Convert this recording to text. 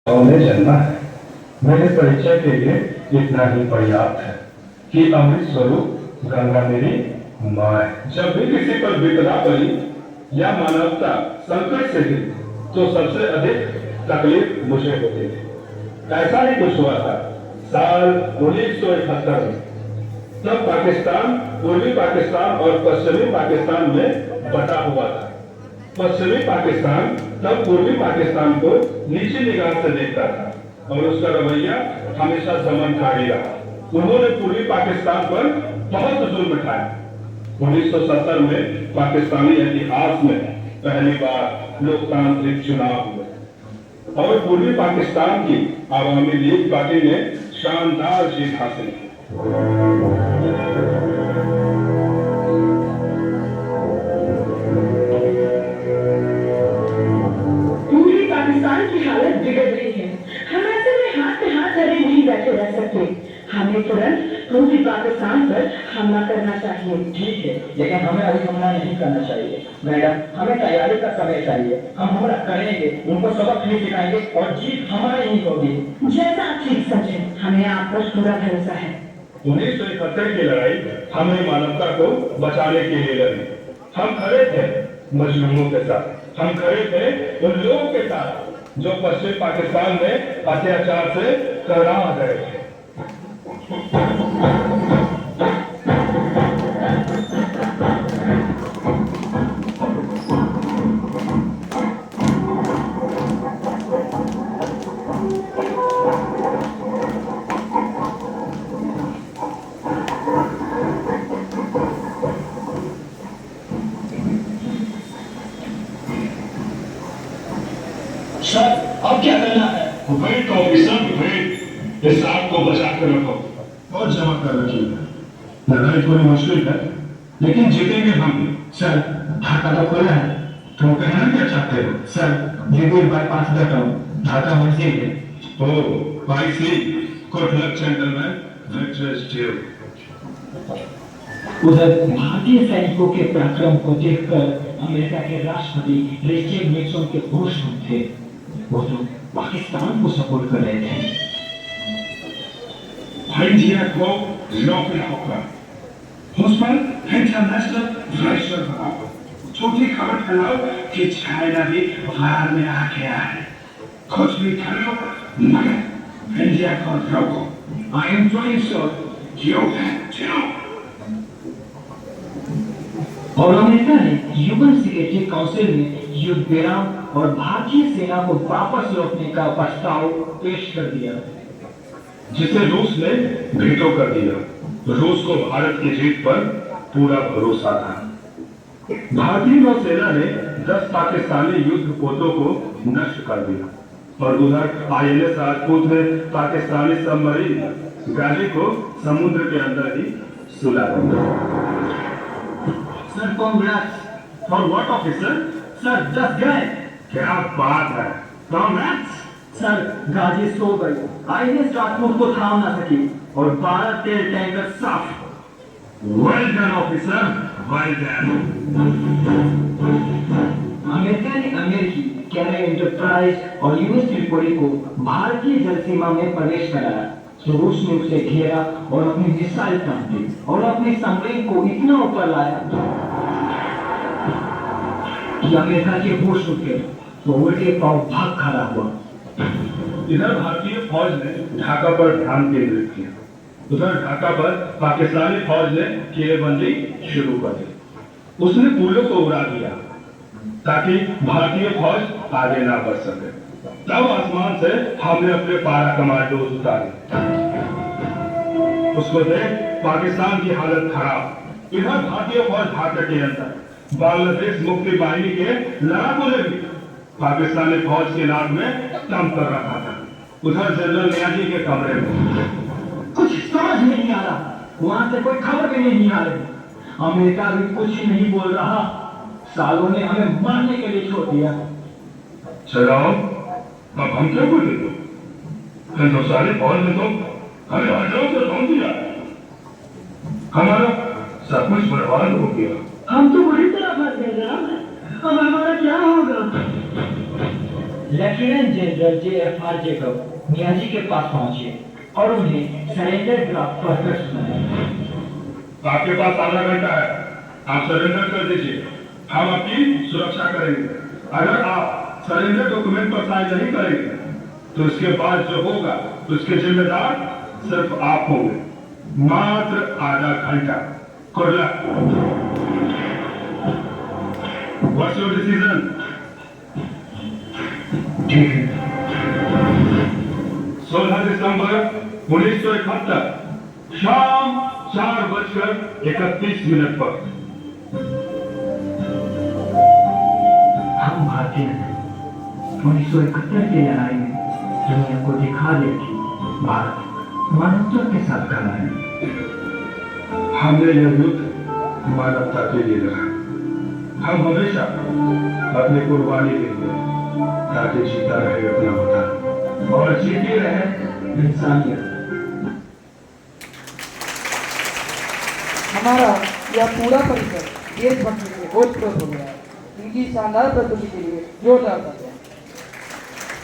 उन्हें जन्मा है। मेरे परिचय के लिए इतना ही पर्याप्त है कि अमृत स्वरूप गंगा मेरी माँ है। जब भी किसी पर विपदा पड़ी या मानवता संकट से गिरी तो सबसे अधिक तकलीफ मुझे होती थी। ऐसा ही कुछ हुआ था साल 1971 में। तब पाकिस्तान पूर्वी पाकिस्तान और पश्चिमी पाकिस्तान में बटा हुआ था। पश्चिमी पाकिस्तान तब पूर्वी पाकिस्तान को नीची निगाह से देखता था और उसका रवैया हमेशा दमनकारी रहा। उन्होंने पूर्वी पाकिस्तान पर बहुत जुल्म उठाया। 1970 में पाकिस्तानी इतिहास में पहली बार लोकतांत्रिक चुनाव हुए और पूर्वी पाकिस्तान की आवामी लीग पार्टी ने शानदार जीत हासिल की। पूर्वी पाकिस्तान की हालत बिगड़ रही है। हम ऐसे में हाथ पे हाथ धरे नहीं बैठे रह सकते। हमें तुरंत पूर्वी पाकिस्तान पर हमला करना चाहिए। ठीक है, लेकिन हमें अभी हमला नहीं करना चाहिए मैडम। हमें तैयारी का समय चाहिए। हम हमला करेंगे, उनको सबक नहीं सिखाएंगे और जीत हमारी ही होगी। जैसा आप ठीक समझे, हमें आप पर पूरा भरोसा है। 1971 की लड़ाई हमें मानवता को बचाने के लिए लड़ी। हम खड़े थे मजलूमों के साथ। हम खड़े थे उन लोगों के साथ जो पश्चिम पाकिस्तान में अत्याचार से करा गए थे। सर, अब क्या करना है? Wait officer wait. इस आग को बचा कर रखो और जमा कर रखिए। लड़ाई थोड़ी मुश्किल है लेकिन जीतेंगे हम। सर, ढाका तो खुला है। तुम कहना क्या चाहते हो? सर, जीबीर बाईपास कर रहा हूँ। ढाका मस्जिद है। Oh, I see. Good luck gentleman. Victory is due. उधर भारतीय सैनिकों के पराक्रम को देखकर अमेरिका के राष्ट्रपति रिचर्ड निक्सन के होश में थे। वो तो पाकिस्तान को सपोर्ट कर रहे थे। इंडिया को लौकिक होकर उस पर इंटरनेशनल प्रेशर बनाओ। छोटी खबर फैलाओ कि चाइना भी बाहर में आ गया है। कुछ भी कर लो मगर इंडिया को रोको। I am trying sir. You can और अमेरिका ने यूएन सिक्योरिटी काउंसिल में युद्ध विराम और भारतीय सेना को वापस लौटने का प्रस्ताव पेश कर दिया, जिसे रूस ने वीटो कर दिया। रूस को भारत की जीत पर पूरा भरोसा था। भारतीय नौसेना ने 10 पाकिस्तानी युद्धपोतों को नष्ट कर दिया और उधर आईएनएस राजपूत ने पाकिस्तानी सबमरीन गाजी को समुद्र के अंदर ही सुला दिया। सर कांग्रेस। और व्हाट ऑफिसर? सर 10 गए। क्या बात है। कांग्रेस। सर, गाजी सो गई। आईएनएस राजपूत को थाम ना सकी और 12 तेल टैंकर साफ। Well done officer, well done. America ने अमेरिकी कैरे एंटरप्राइज और यूएस त्रिपुरी को भारतीय जल सीमा में प्रवेश कराया तो रूस ने उसे घेरा और अपनी मिसाइल तान दी और अपने सबमरीन को इतना ऊपर लाया कि अमेरिका के होश उठ गए तो उल्टे पांव भाग खड़ा हुआ। इधर भारतीय फौज ने ढाका पर ध्यान केंद्रित किया। उधर ढाका पर पाकिस्तानी फौज ने घेरेबंदी शुरू कर दी। उसने पुलों को उड़ा दिया ताकि भारतीय फौज आगे ना बढ़ सके। तब आसमान से हमने अपने पारा कमांडोज उतारे। उसको देख पाकिस्तान की हालत खराब। इधर भारतीय फौज ढाका के अंदर बांग्लादेश मुक्ति बाहिनी के लड़ाकों ने भी पाकिस्तानी फौज के नाक में दम कर रखा था। उधर जनरल नियाजी के कमरे में कुछ समझ नहीं आ रहा। वहां से कोई खबर भी नहीं आ रही। अमेरिका भी कुछ नहीं बोल रहा। सालों ने हमें मारने के लिए छोड़ दिया। चलो अब हम क्या बोले? हिंदुस्तानी फौज ने तो हमें हजारों से रोक दिया। हमारा सब कुछ बर्बाद हो गया। हम तो बुरी तरह फंस गए जनाब। अब हमारा क्या होगा? लेफ्टिनेंट जनरल JFR जेकब मियाजी के पास पहुंचे और उन्हें सरेंडर ड्राफ्ट पढ़कर सुनाया। आपके पास आधा घंटा है, आप सरेंडर कर दीजिए, हम आपकी सुरक्षा करेंगे। अगर आप सरेंडर डॉक्यूमेंट पर साइन नहीं करेंगे तो इसके बाद जो होगा उसके जिम्मेदार सिर्फ आप होंगे। मात्र आधा घंटा। Good luck. What's your decision? ठीक है। 16 दिसंबर 1971 शाम 4:31 पर हम भारतीय हैं। 1971 की लड़ाई में दुनिया को दिखा दिया कि भारत मानवता के साथ खड़ा है। हमने यह युद्ध मानवता के लिए लड़ा। हम हमेशा अपनी कुर्बानी देंगे ताकि जीता रहे अपना वतन और जीती रहे इंसानियत। हमारा यह पूरा परिसर देशभक्ति से ओतप्रोत हो गया है। इनकी शानदार प्रस्तुति के लिए जोरदार तालियां।